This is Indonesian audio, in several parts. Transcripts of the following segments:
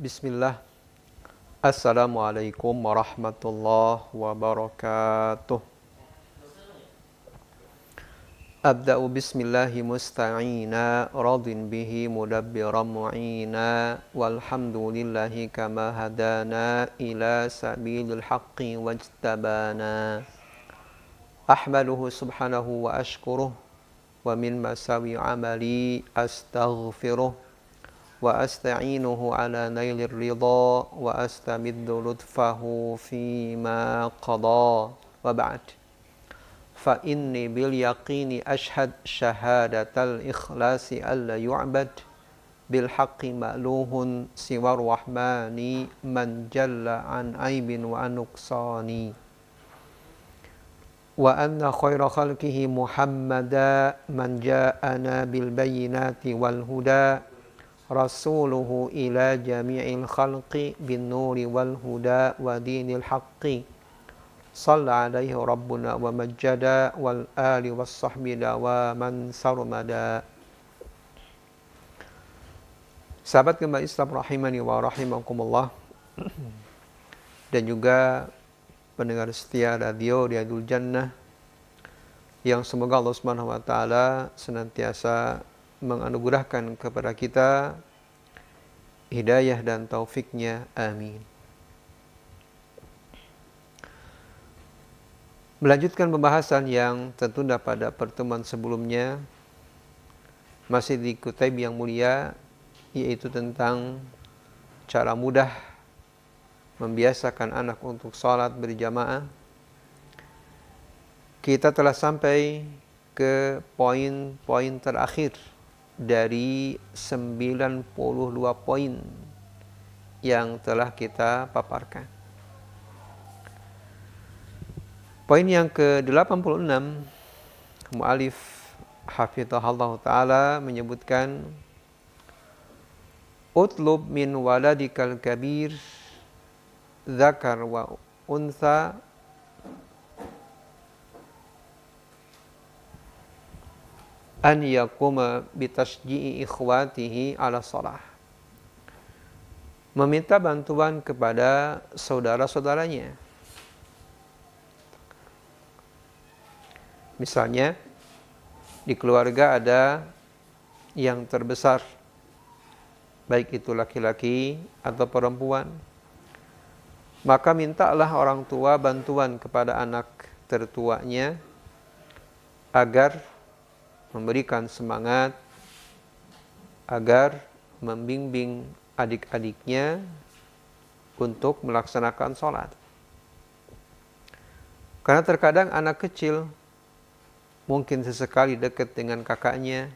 Bismillah. Assalamualaikum warahmatullahi wabarakatuh. Abda'u bismillahi musta'ina radin bihi mudabbiran mu'ina walhamdulillahi kama hadana ila sabilil haqqi wajtabana ahmaduhu subhanahu wa ashkuruh wa min masawi amali astaghfiruh wa asta'inuhu ala nailir ridha wa astamiddu lutfahu fima qada wa ba'd fa inni bil yaqini ashhad syahadatal ikhlasi alla yu'bad bil haqqi ma'luhun siwar rahmani man jalla an aibin wa anuqsani wa anna khaira khalqihi muhammada man ja'ana bil bayyinati wal huda rasuluhu ila jami'il khalqi bin nuri wal huda wa dinil haqqi Shalla alaihi rabbuna wa majjada wal ali was sahbida wa man sarmada. Sahabat Gema Islam rahimani wa rahimakumullah, dan juga pendengar setia radio Riyadul Jannah yang semoga Allah Subhanahu wa taala senantiasa menganugerahkan kepada kita hidayah dan taufiknya, amin. Melanjutkan pembahasan yang tertunda pada pertemuan sebelumnya, masih di Kutaib yang mulia, yaitu tentang cara mudah membiasakan anak untuk sholat berjamaah. Kita telah sampai ke poin-poin terakhir dari 92 poin yang telah kita paparkan. Poin yang ke-86, mu'alif hafidhahallahu ta'ala menyebutkan utlub min waladikal kabir zakar wa untha an yakuma bitasji'i ikhwatihi ala salah. Meminta bantuan kepada saudara-saudaranya. Misalnya, di keluarga ada yang terbesar, baik itu laki-laki atau perempuan, maka mintalah orang tua bantuan kepada anak tertuanya agar memberikan semangat, agar membimbing adik-adiknya untuk melaksanakan sholat. Karena terkadang anak kecil mungkin sesekali dekat dengan kakaknya,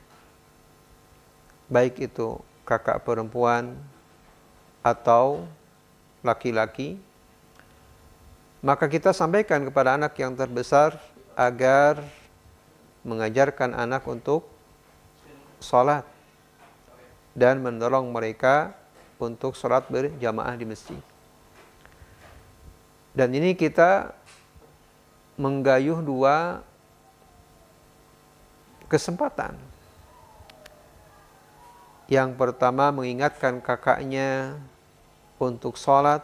baik itu kakak perempuan atau laki-laki, maka kita sampaikan kepada anak yang terbesar agar mengajarkan anak untuk sholat dan mendorong mereka untuk sholat berjamaah di masjid. Dan ini kita menggayuh dua kesempatan. Yang pertama mengingatkan kakaknya untuk sholat,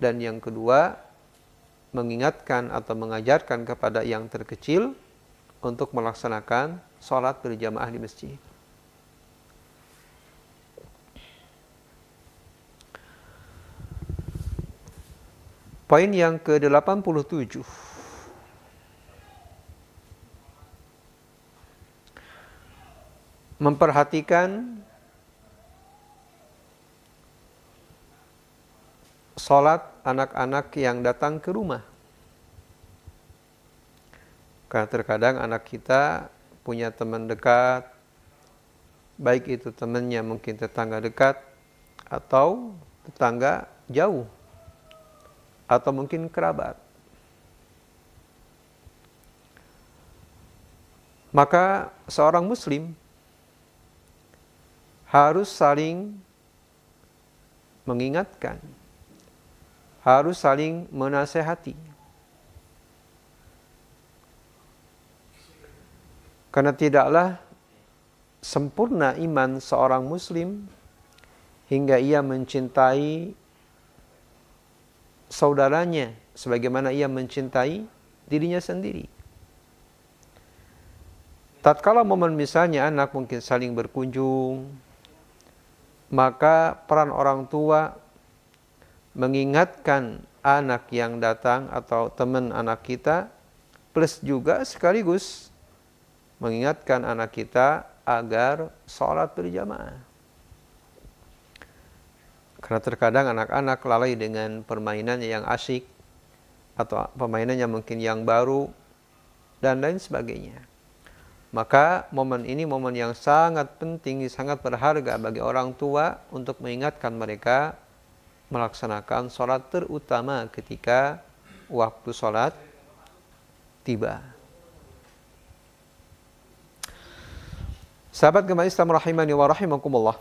dan yang kedua mengingatkan atau mengajarkan kepada yang terkecil untuk melaksanakan sholat berjamaah di masjid. Poin yang ke-87, memperhatikan sholat anak-anak yang datang ke rumah. Karena terkadang anak kita punya teman dekat, baik itu temannya mungkin tetangga dekat atau tetangga jauh, atau mungkin kerabat. Maka seorang muslim harus saling mengingatkan, harus saling menasehati. Karena tidaklah sempurna iman seorang muslim hingga ia mencintai saudaranya sebagaimana ia mencintai dirinya sendiri. Tatkala momen misalnya anak mungkin saling berkunjung, maka peran orang tua mengingatkan anak yang datang atau teman anak kita, plus juga sekaligus mengingatkan anak kita agar sholat berjamaah. Karena terkadang anak-anak lalai dengan permainannya yang asyik, atau permainannya mungkin yang baru, dan lain sebagainya. Maka momen ini momen yang sangat penting, sangat berharga bagi orang tua untuk mengingatkan mereka melaksanakan sholat, terutama ketika waktu sholat tiba. Sahabat gemah Islam rahimani wa rahimakumullah.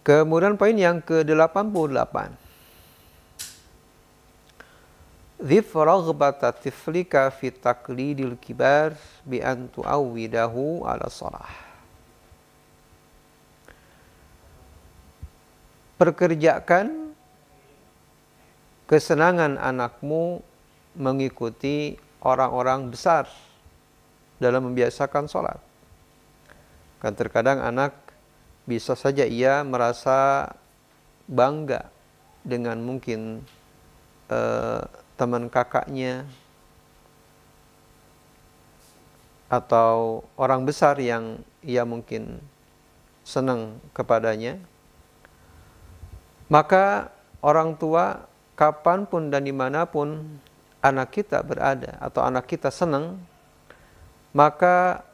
Kemudian poin yang ke-88. Dhif raghbata tiflika fi taqlidil kibar bi an tu'awwidahu ala shalah. Perkerjakan kesenangan anakmu mengikuti orang-orang besar dalam membiasakan sholat. Kan terkadang anak bisa saja ia merasa bangga dengan mungkin teman kakaknya atau orang besar yang ia mungkin senang kepadanya. Maka orang tua kapanpun dan dimanapun anak kita berada atau anak kita senang, maka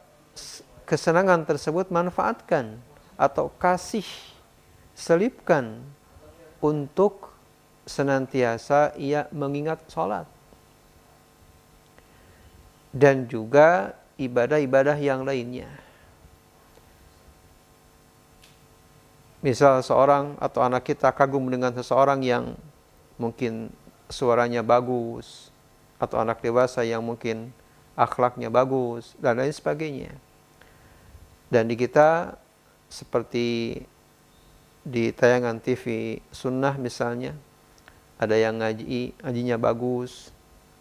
kesenangan tersebut manfaatkan atau kasih, selipkan untuk senantiasa ia mengingat sholat. Dan juga ibadah-ibadah yang lainnya. Misal seorang atau anak kita kagum dengan seseorang yang mungkin suaranya bagus, atau anak dewasa yang mungkin akhlaknya bagus, dan lain sebagainya. Dan di kita seperti di tayangan TV sunnah misalnya, ada yang ngajinya bagus,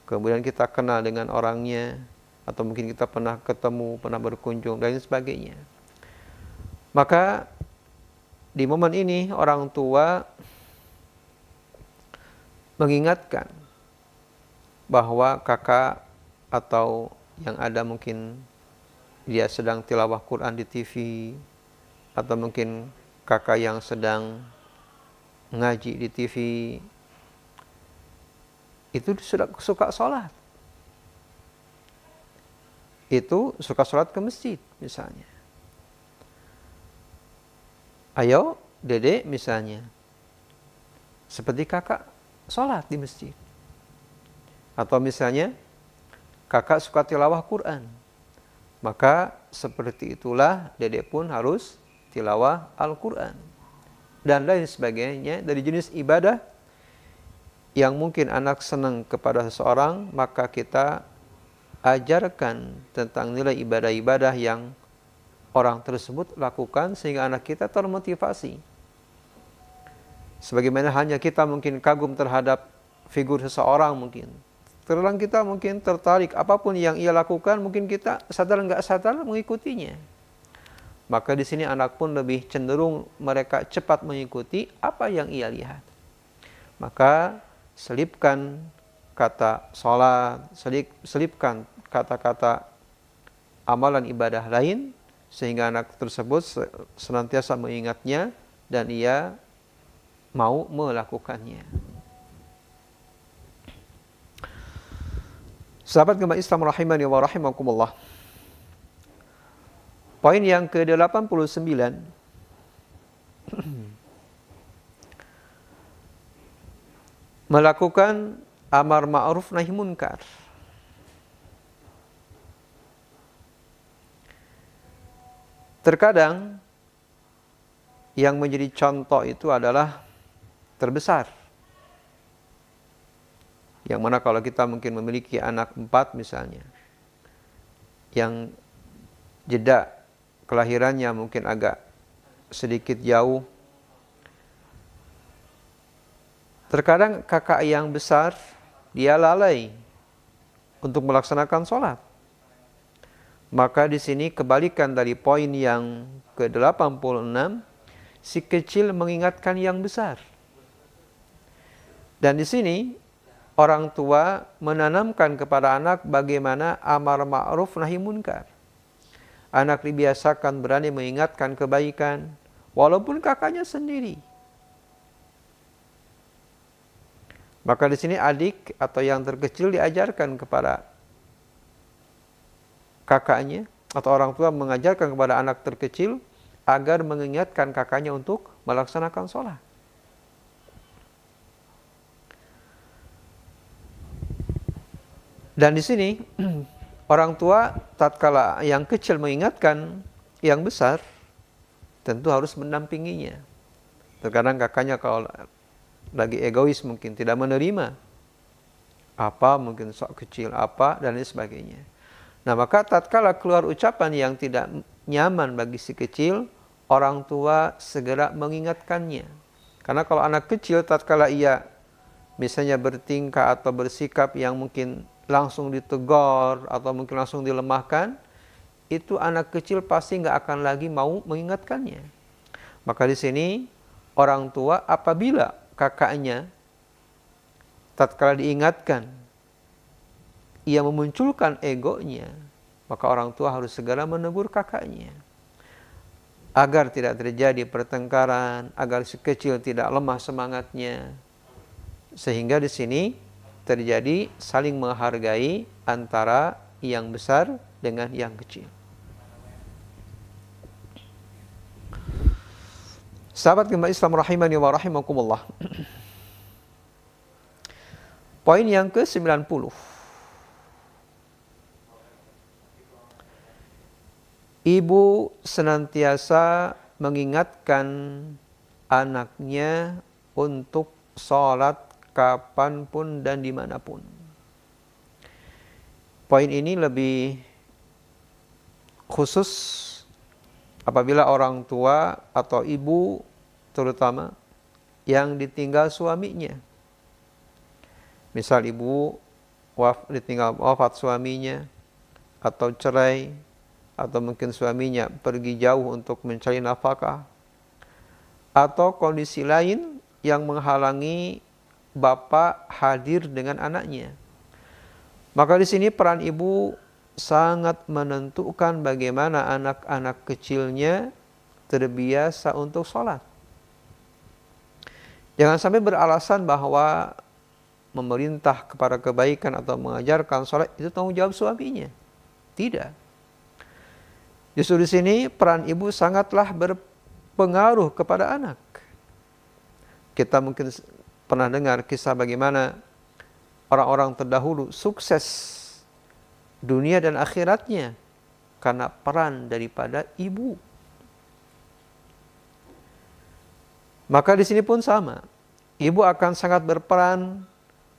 kemudian kita kenal dengan orangnya, atau mungkin kita pernah ketemu, pernah berkunjung, dan lain sebagainya. Maka di momen ini orang tua mengingatkan bahwa kakak atau yang ada mungkin dia sedang tilawah Quran di TV, atau mungkin kakak yang sedang ngaji di TV, itu suka sholat. Itu suka sholat ke masjid misalnya. Ayo dedek misalnya, seperti kakak sholat di masjid. Atau misalnya kakak suka tilawah Quran, maka seperti itulah dedek pun harus tilawah Al-Quran. Dan lain sebagainya dari jenis ibadah yang mungkin anak senang kepada seseorang, maka kita ajarkan tentang nilai ibadah-ibadah yang orang tersebut lakukan sehingga anak kita termotivasi. Sebagaimana hanya kita mungkin kagum terhadap figur seseorang mungkin. Terkadang kita mungkin tertarik, apapun yang ia lakukan mungkin kita sadar nggak sadar mengikutinya. Maka di sini anak pun lebih cenderung mereka cepat mengikuti apa yang ia lihat. Maka selipkan kata sholat, selipkan kata-kata amalan ibadah lain, sehingga anak tersebut senantiasa mengingatnya dan ia mau melakukannya. Sahabat gemah Islam rahimani wa rahimakumullah. Poin yang ke-89. Melakukan amar ma'ruf nahi munkar. Terkadang yang menjadi contoh itu adalah terbesar. Yang mana kalau kita mungkin memiliki anak 4 misalnya, yang jeda kelahirannya mungkin agak sedikit jauh. Terkadang kakak yang besar dia lalai untuk melaksanakan sholat. Maka di sini kebalikan dari poin yang ke-86, si kecil mengingatkan yang besar. Dan di sini orang tua menanamkan kepada anak bagaimana amar ma'ruf nahi munkar. Anak dibiasakan berani mengingatkan kebaikan walaupun kakaknya sendiri. Maka di sini adik atau yang terkecil diajarkan kepada kakaknya, atau orang tua mengajarkan kepada anak terkecil agar mengingatkan kakaknya untuk melaksanakan sholat. Dan di sini orang tua tatkala yang kecil mengingatkan yang besar, tentu harus mendampinginya. Terkadang kakaknya kalau lagi egois mungkin tidak menerima apa, mungkin sok kecil apa dan lain sebagainya. Nah, maka tatkala keluar ucapan yang tidak nyaman bagi si kecil, orang tua segera mengingatkannya. Karena kalau anak kecil tatkala ia misalnya bertingkah atau bersikap yang mungkin langsung ditegur atau mungkin langsung dilemahkan, itu anak kecil pasti nggak akan lagi mau mengingatkannya. Maka di sini orang tua apabila kakaknya tatkala diingatkan ia memunculkan egonya, maka orang tua harus segera menegur kakaknya agar tidak terjadi pertengkaran, agar si kecil tidak lemah semangatnya, sehingga di sini terjadi saling menghargai antara yang besar dengan yang kecil. Sahabat gemba Islam rahimani wa rahimakumullah. Poin yang ke-90. Ibu senantiasa mengingatkan anaknya untuk sholat kapanpun dan dimanapun. Poin ini lebih khusus apabila orang tua atau ibu terutama yang ditinggal suaminya. Misal ibu ditinggal wafat suaminya, atau cerai, atau mungkin suaminya pergi jauh untuk mencari nafkah, atau kondisi lain yang menghalangi bapak hadir dengan anaknya. Maka di sini peran ibu sangat menentukan bagaimana anak-anak kecilnya terbiasa untuk sholat. Jangan sampai beralasan bahwa memerintah kepada kebaikan atau mengajarkan sholat itu tanggung jawab suaminya. Tidak. Justru di sini peran ibu sangatlah berpengaruh kepada anak. Kita mungkin pernah dengar kisah bagaimana orang-orang terdahulu sukses dunia dan akhiratnya karena peran daripada ibu. Maka di sini pun sama. Ibu akan sangat berperan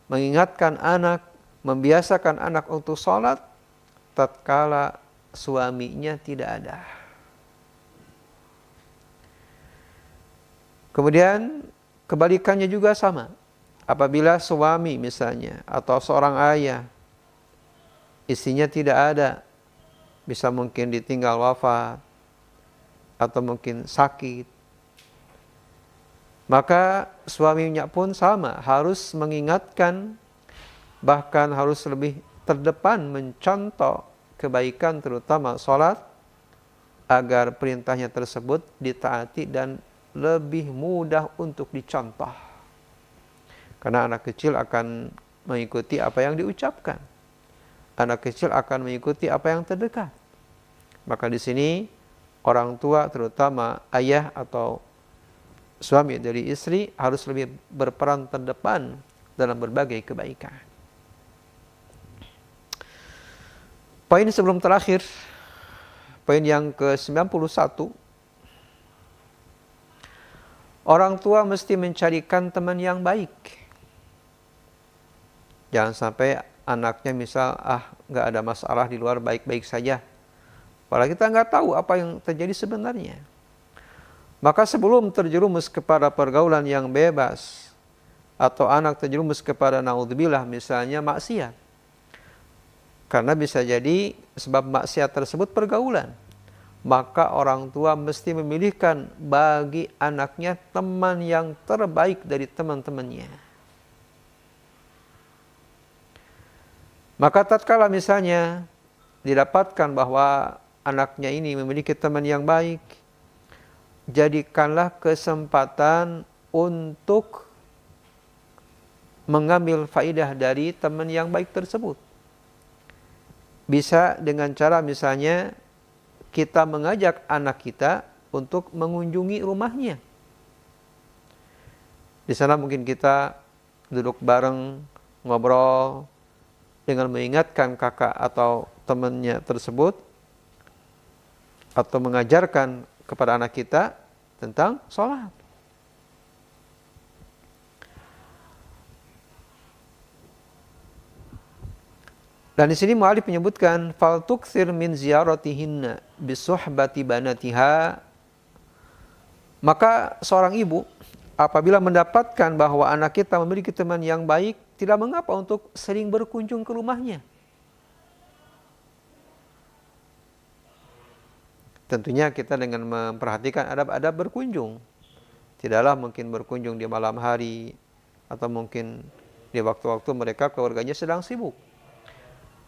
mengingatkan anak, membiasakan anak untuk sholat tatkala suaminya tidak ada. Kemudian kebalikannya juga sama. Apabila suami misalnya atau seorang ayah istrinya tidak ada, bisa mungkin ditinggal wafat atau mungkin sakit, maka suaminya pun sama, harus mengingatkan, bahkan harus lebih terdepan mencontoh kebaikan terutama sholat agar perintahnya tersebut ditaati dan lebih mudah untuk dicontoh. Karena anak kecil akan mengikuti apa yang diucapkan. Anak kecil akan mengikuti apa yang terdekat. Maka di sini orang tua terutama ayah atau suami dari istri harus lebih berperan terdepan dalam berbagai kebaikan. Poin sebelum terakhir, poin yang ke-91, orang tua mesti mencarikan teman yang baik. Jangan sampai anaknya misal, nggak ada masalah di luar, baik-baik saja. Padahal kita nggak tahu apa yang terjadi sebenarnya. Maka sebelum terjerumus kepada pergaulan yang bebas, atau anak terjerumus kepada naudzubillah misalnya maksiat, karena bisa jadi sebab maksiat tersebut pergaulan, maka orang tua mesti memilihkan bagi anaknya teman yang terbaik dari teman-temannya. Maka tatkala misalnya didapatkan bahwa anaknya ini memiliki teman yang baik, jadikanlah kesempatan untuk mengambil faidah dari teman yang baik tersebut. Bisa dengan cara misalnya kita mengajak anak kita untuk mengunjungi rumahnya. Di sana mungkin kita duduk bareng, ngobrol, dengan mengingatkan kakak atau temannya tersebut, atau mengajarkan kepada anak kita tentang sholat. Dan di sini mu'allif menyebutkan fal tukthir min ziyaratihinna bisuhbati banatiha. Maka seorang ibu apabila mendapatkan bahwa anak kita memiliki teman yang baik, tidak mengapa untuk sering berkunjung ke rumahnya. Tentunya kita dengan memperhatikan adab-adab berkunjung. Tidaklah mungkin berkunjung di malam hari atau mungkin di waktu-waktu mereka keluarganya sedang sibuk.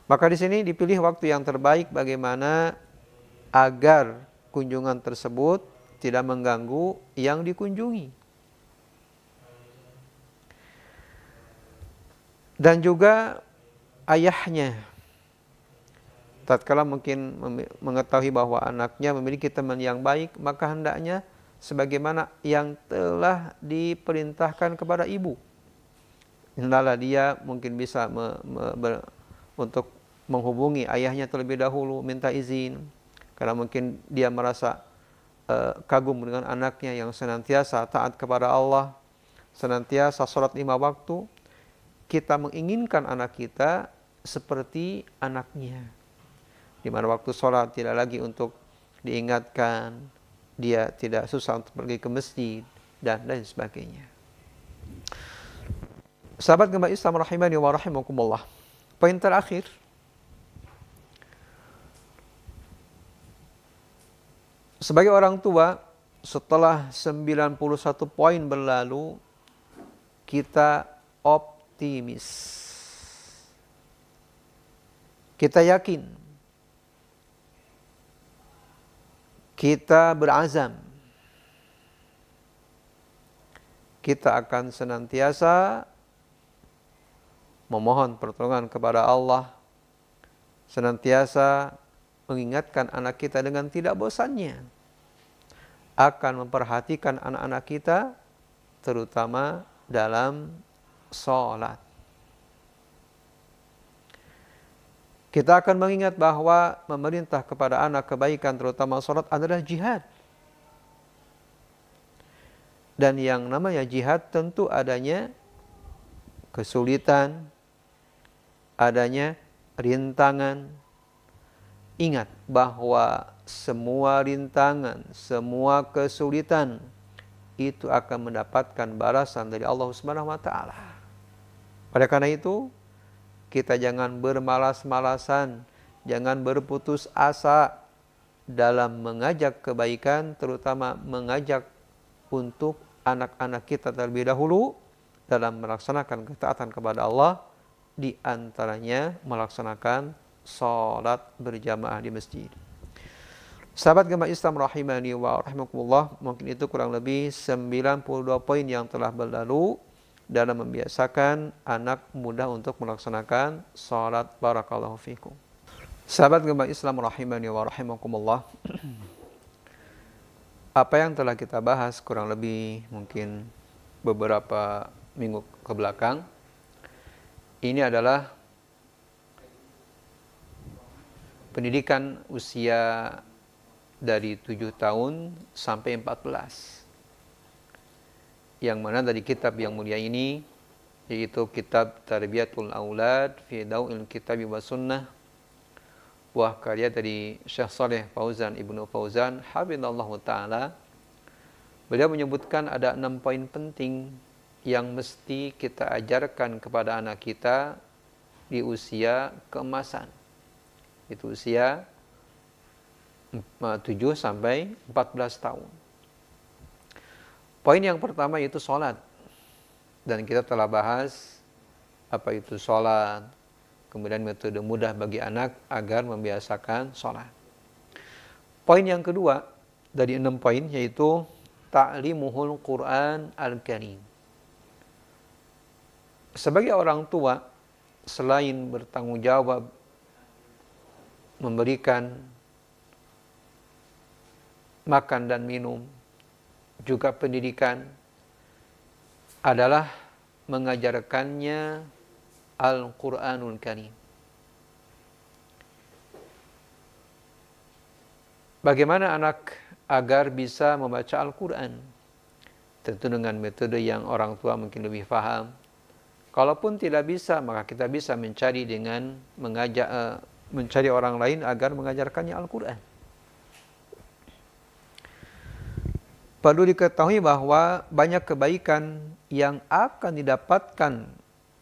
Maka di sini dipilih waktu yang terbaik bagaimana agar kunjungan tersebut tidak mengganggu yang dikunjungi. Dan juga ayahnya, tatkala mungkin mengetahui bahwa anaknya memiliki teman yang baik, maka hendaknya sebagaimana yang telah diperintahkan kepada ibu. Hendaklah dia mungkin bisa untuk menghubungi ayahnya terlebih dahulu, minta izin, karena mungkin dia merasa kagum dengan anaknya yang senantiasa taat kepada Allah, senantiasa sholat 5 waktu. Kita menginginkan anak kita seperti anaknya, di mana waktu sholat tidak lagi untuk diingatkan, dia tidak susah untuk pergi ke masjid, dan lain sebagainya. Sahabat gemba Islam rahimani wa rahimakumullah. Poin terakhir, sebagai orang tua, setelah 91 poin berlalu, kita optimis. Kita yakin. Kita berazam. Kita akan senantiasa memohon pertolongan kepada Allah, senantiasa mengingatkan anak kita dengan tidak bosannya, akan memperhatikan anak-anak kita, terutama dalam sholat. Kita akan mengingat bahwa memerintah kepada anak kebaikan, terutama sholat, adalah jihad. Dan yang namanya jihad tentu adanya kesulitan, adanya rintangan. Ingat bahwa semua rintangan, semua kesulitan itu akan mendapatkan balasan dari Allah Subhanahu wa taala. Oleh karena itu, kita jangan bermalas-malasan, jangan berputus asa dalam mengajak kebaikan, terutama mengajak untuk anak-anak kita terlebih dahulu dalam melaksanakan ketaatan kepada Allah, di antaranya melaksanakan sholat berjamaah di masjid. Sahabat gemba Islam rahimani wa rahimakumullah, mungkin itu kurang lebih 92 poin yang telah berlalu dalam membiasakan anak muda untuk melaksanakan sholat. Barakallahu fikum. Sahabat gemba Islam rahimani wa rahimakumullah, apa yang telah kita bahas kurang lebih mungkin beberapa minggu ke belakang, ini adalah pendidikan usia dari 7 tahun sampai 14. Yang mana dari kitab yang mulia ini, yaitu kitab Tarbiyatul Aulad fi Daw'il Kitab wa Sunnah, buah karya dari Syekh Shalih Fauzan Ibnu Fauzan hafizallahu taala. Beliau menyebutkan ada 6 poin penting yang mesti kita ajarkan kepada anak kita di usia keemasan. Itu usia 7 sampai 14 tahun. Poin yang pertama yaitu sholat. Dan kita telah bahas apa itu sholat. Kemudian metode mudah bagi anak agar membiasakan sholat. Poin yang kedua dari 6 poin yaitu ta'limuhul Qur'an al-Karim. Sebagai orang tua, selain bertanggung jawab memberikan makan dan minum, juga pendidikan, adalah mengajarkannya Al-Qur'anul Karim. Bagaimana anak agar bisa membaca Al-Quran? Tentu dengan metode yang orang tua mungkin lebih paham. Kalaupun tidak bisa, maka kita bisa mencari dengan mencari orang lain agar mengajarkannya Al-Quran. Perlu diketahui bahwa banyak kebaikan yang akan didapatkan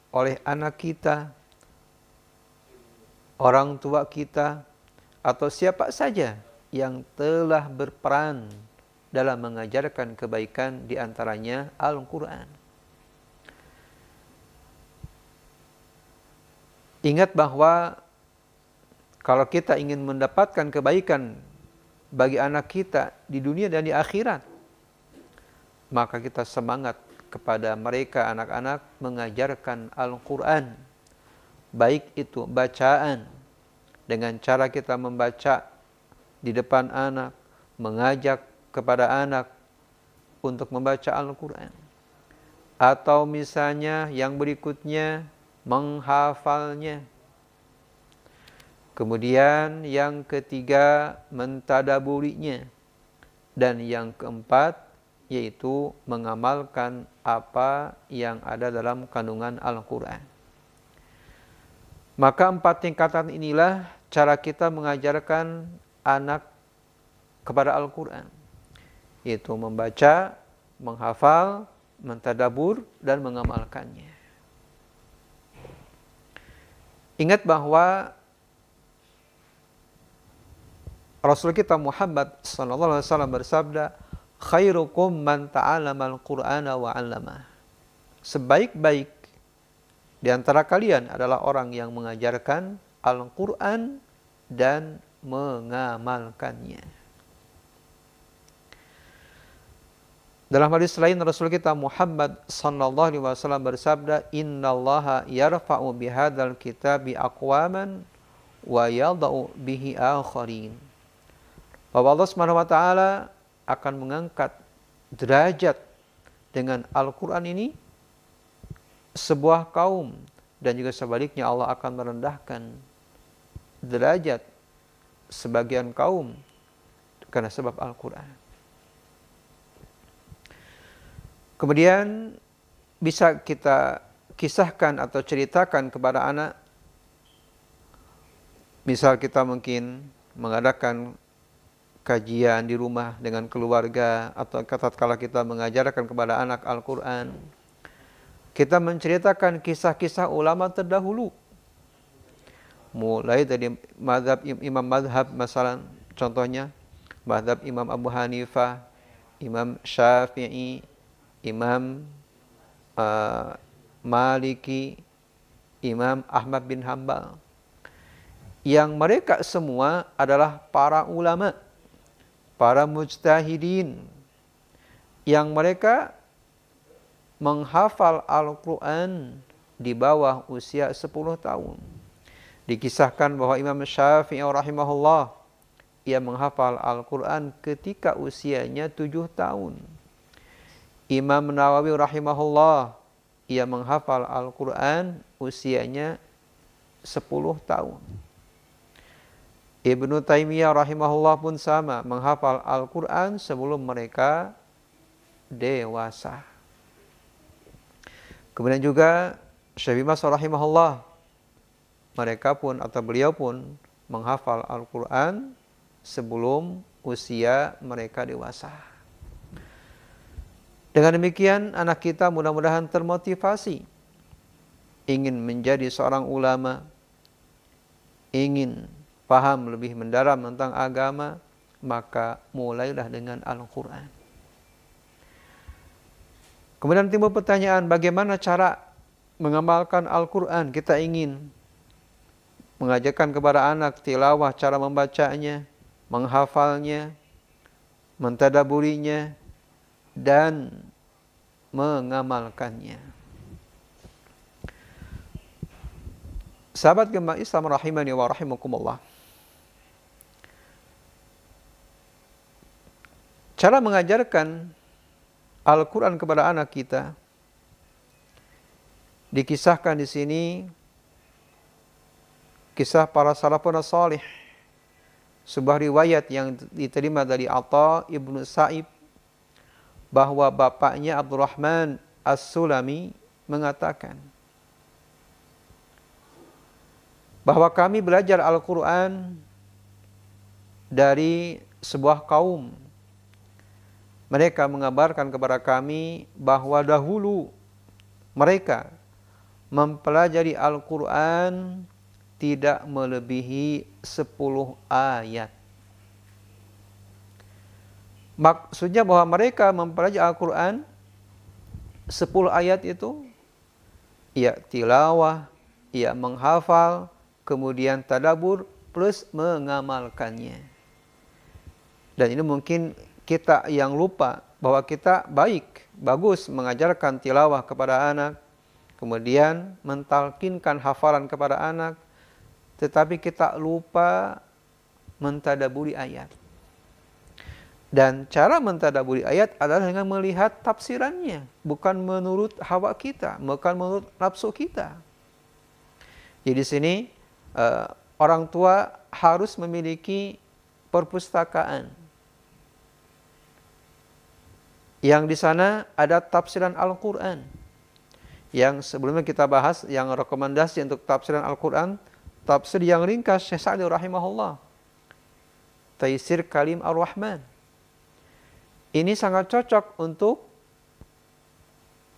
oleh anak kita, orang tua kita, atau siapa saja yang telah berperan dalam mengajarkan kebaikan, di antaranya Al-Quran. Ingat bahwa kalau kita ingin mendapatkan kebaikan bagi anak kita di dunia dan di akhirat, maka kita semangat kepada mereka anak-anak mengajarkan Al-Quran. Baik itu bacaan, dengan cara kita membaca di depan anak, mengajak kepada anak untuk membaca Al-Quran. Atau misalnya yang berikutnya, menghafalnya. Kemudian yang ketiga, mentadaburinya. Dan yang keempat, yaitu mengamalkan apa yang ada dalam kandungan Al-Quran. Maka 4 tingkatan inilah cara kita mengajarkan anak kepada Al-Quran, yaitu membaca, menghafal, mentadabur, dan mengamalkannya. Ingat bahwa Rasul kita Muhammad SAW bersabda, khairukum man ta'alamal Qur'ana wa 'allamah. Sebaik-baik di antara kalian adalah orang yang mengajarkan Al-Quran dan mengamalkannya. Dalam hadis lain Rasul kita Muhammad sallallahu alaihi wasallam bersabda, innallaha yarfa'u bihadzal kitabi aqwaman wa yadha'u bihi akharin. Bahwa Allah Subhanahu wa taala akan mengangkat derajat dengan Al-Qur'an ini sebuah kaum, dan juga sebaliknya Allah akan merendahkan derajat sebagian kaum karena sebab Al-Quran. Kemudian bisa kita kisahkan atau ceritakan kepada anak. Misal kita mungkin mengadakan kajian di rumah dengan keluarga, atau tatkala kita mengajarkan kepada anak Al-Quran, kita menceritakan kisah-kisah ulama terdahulu. Mulai dari imam madhab, masalah contohnya madhab Imam Abu Hanifah, Imam Syafi'i, Imam Maliki, Imam Ahmad bin Hanbal, yang mereka semua adalah para ulama, para mujtahidin, yang mereka menghafal Al-Quran di bawah usia 10 tahun. Dikisahkan bahwa Imam Syafi'i rahimahullah, ia menghafal Al-Quran ketika usianya 7 tahun. Imam Nawawi rahimahullah, ia menghafal Al-Quran usianya 10 tahun. Ibnu Taimiyah rahimahullah pun sama, menghafal Al-Quran sebelum mereka dewasa. Kemudian juga Syekh bin Baz rahimahullah, mereka pun atau beliau pun menghafal Al-Quran sebelum usia mereka dewasa. Dengan demikian anak kita mudah-mudahan termotivasi ingin menjadi seorang ulama, ingin paham lebih mendalam tentang agama, maka mulailah dengan Al-Quran. Kemudian timbul pertanyaan, bagaimana cara mengamalkan Al-Quran? Kita ingin mengajarkan kepada anak tilawah, cara membacanya, menghafalnya, mentadaburinya, dan mengamalkannya. Sahabat gemah Islam rahimani wa rahimakumullah. Cara mengajarkan Al-Quran kepada anak kita dikisahkan di sini kisah para salafun salih. Sebuah riwayat yang diterima dari Atha ibnu Sa'ib bahwa bapaknya Abdurrahman As-Sulami mengatakan bahwa kami belajar Al-Quran dari sebuah kaum. Mereka mengabarkan kepada kami bahwa dahulu mereka mempelajari Al-Quran tidak melebihi 10 ayat. Maksudnya bahwa mereka mempelajari Al-Quran 10 ayat itu ya tilawah, ya menghafal, kemudian tadabbur plus mengamalkannya. Dan ini mungkin kita yang lupa bahwa kita bagus mengajarkan tilawah kepada anak, kemudian mentalkinkan hafalan kepada anak, tetapi kita lupa mentadaburi ayat. Dan cara mentadaburi ayat adalah dengan melihat tafsirannya, bukan menurut hawa kita, bukan menurut nafsu kita. Jadi di sini orang tua harus memiliki perpustakaan yang di sana ada tafsiran Al-Quran. Yang sebelumnya kita bahas, yang rekomendasi untuk tafsiran Al-Quran, tafsir yang ringkas Syekh Sa'di rahimahullah, Taisir Kalim Ar-Rahman. Ini sangat cocok untuk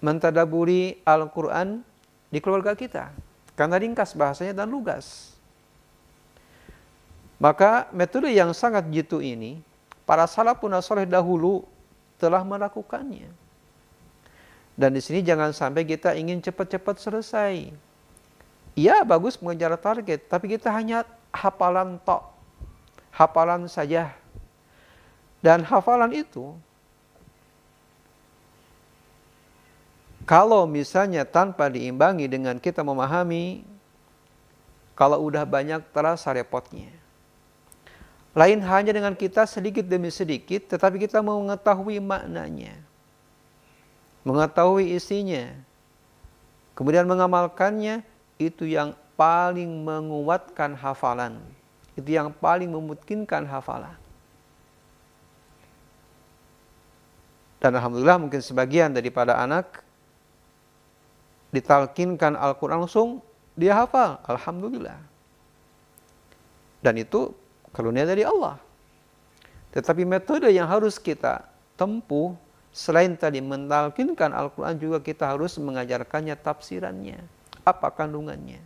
mentadaburi Al-Quran di keluarga kita, karena ringkas bahasanya dan lugas. Maka metode yang sangat jitu ini, para salafun saleh dahulu telah melakukannya. Dan di sini jangan sampai kita ingin cepat-cepat selesai. Ya bagus mengejar target, tapi kita hanya hafalan tok, hafalan saja. Dan hafalan itu, kalau misalnya tanpa diimbangi dengan kita memahami, kalau udah banyak terasa repotnya. Lain hanya dengan kita sedikit demi sedikit, tetapi kita mau mengetahui maknanya, mengetahui isinya, kemudian mengamalkannya, itu yang paling menguatkan hafalan. Itu yang paling memungkinkan hafalan. Dan alhamdulillah mungkin sebagian daripada anak ditalkinkan Al-Quran langsung dia hafal. Alhamdulillah. Dan itu karunia dari Allah. Tetapi metode yang harus kita tempuh, selain tadi mentalkinkan Al-Quran, juga kita harus mengajarkannya tafsirannya. Apa kandungannya.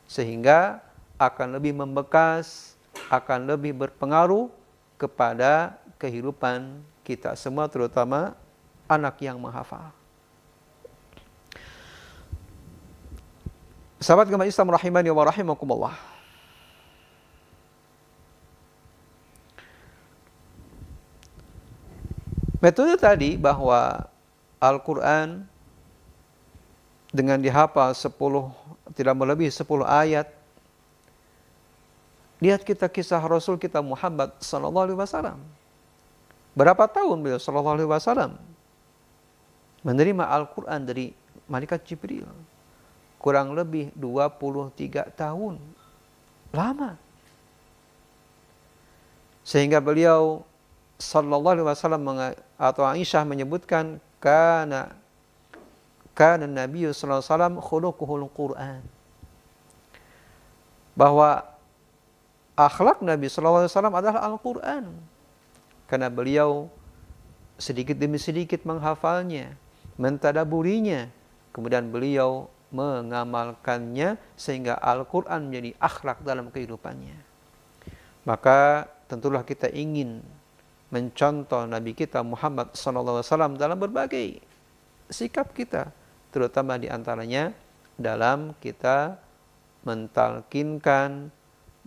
Sehingga akan lebih membekas, akan lebih berpengaruh kepada kehidupan kita semua, terutama anak yang menghafal. Sahabat gemah Islam rahimani wa rahimakumullah. Metode tadi bahwa Al-Quran dengan dihafal 10, tidak melebihi 10 ayat. Lihat kita kisah Rasul kita Muhammad sallallahu alaihi wasallam. Berapa tahun beliau sallallahu alaihi wasallam menerima Al-Quran dari malaikat Jibril? Kurang lebih 23 tahun. Lama. Sehingga beliau sallallahu alaihi wasallam atau Aisyah menyebutkan kana Nabi sallallahu alaihi wasallam khuluquhul Quran. Bahwa akhlak Nabi sallallahu alaihi wasallam adalah Al-Quran. Karena beliau sedikit demi sedikit menghafalnya, mentadaburinya, kemudian beliau mengamalkannya sehingga Al-Quran menjadi akhlak dalam kehidupannya. Maka tentulah kita ingin mencontoh Nabi kita Muhammad SAW dalam berbagai sikap kita, terutama diantaranya dalam kita mentalkinkan,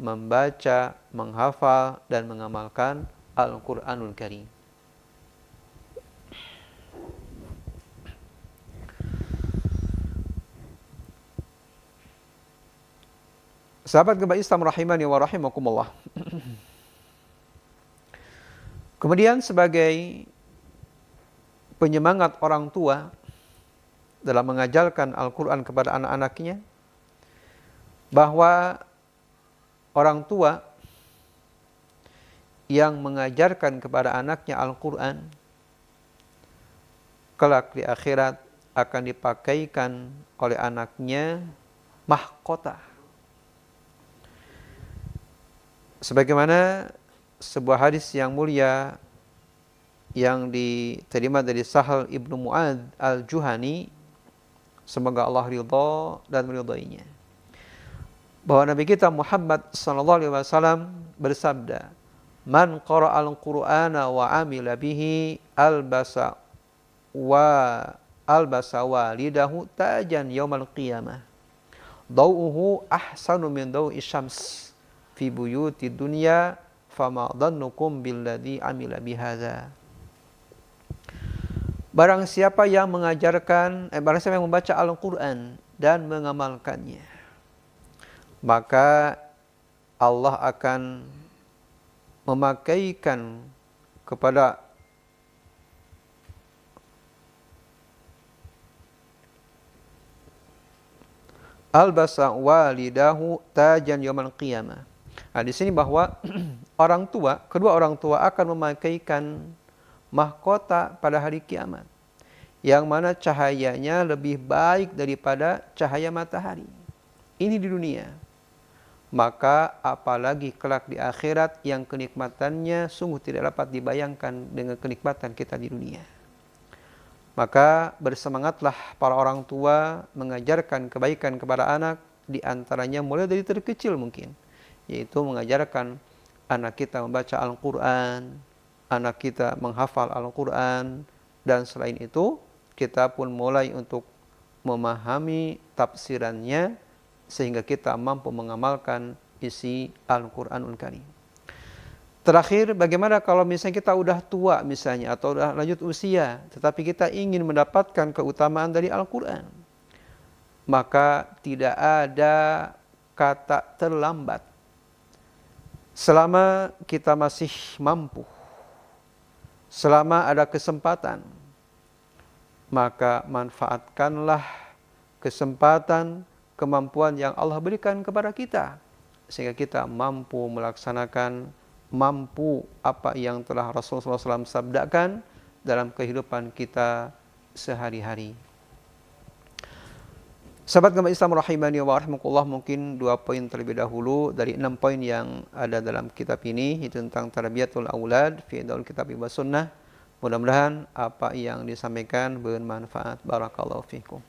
membaca, menghafal, dan mengamalkan Al-Quranul Karim. Sahabat gemba Islam rahimani wa rahimakumullah. Kemudian sebagai penyemangat orang tua dalam mengajarkan Al-Quran kepada anak-anaknya, bahwa orang tua yang mengajarkan kepada anaknya Al-Quran kelak di akhirat akan dipakaikan oleh anaknya mahkota. Sebagaimana sebuah hadis yang mulia yang diterima dari Sahal ibnu Mu'ad al-Juhani, semoga Allah ridha dan meridainya, bahwa Nabi kita Muhammad SAW bersabda, "Man qara'al Qur'ana wa amila bihi albasa walidahu tajan yaumal qiyamah. Dau'uhu ahsanu min dau'i syams fi buyuti dunya fama dhannukum billadhi amila bihadza." Barang siapa yang membaca Al-Quran dan mengamalkannya, maka Allah akan memakaikan kepada albasa walidahu tajan yaumal qiyamah. Nah, di sini bahwa kedua orang tua akan memakaikan mahkota pada hari kiamat, yang mana cahayanya lebih baik daripada cahaya matahari. Ini di dunia. Maka apalagi kelak di akhirat yang kenikmatannya sungguh tidak dapat dibayangkan dengan kenikmatan kita di dunia. Maka bersemangatlah para orang tua mengajarkan kebaikan kepada anak, di antaranya mulai dari terkecil mungkin, yaitu mengajarkan anak kita membaca Al-Quran, anak kita menghafal Al-Quran, dan selain itu kita pun mulai untuk memahami tafsirannya sehingga kita mampu mengamalkan isi Al-Quranul Karim. Terakhir, bagaimana kalau misalnya kita udah tua misalnya atau udah lanjut usia, tetapi kita ingin mendapatkan keutamaan dari Al-Quran? Maka tidak ada kata terlambat. Selama kita masih mampu, selama ada kesempatan, maka manfaatkanlah kesempatan, kemampuan yang Allah berikan kepada kita, sehingga kita mampu melaksanakan, apa yang telah Rasulullah SAW sabdakan dalam kehidupan kita sehari-hari. Sahabat gemba Islam rahimani wa rahimakumullah, mungkin 2 poin terlebih dahulu dari 6 poin yang ada dalam kitab ini, itu tentang tarbiyatul aulad fi daul kitab wa sunnah. Mudah-mudahan apa yang disampaikan bermanfaat. Barakallahu fikum.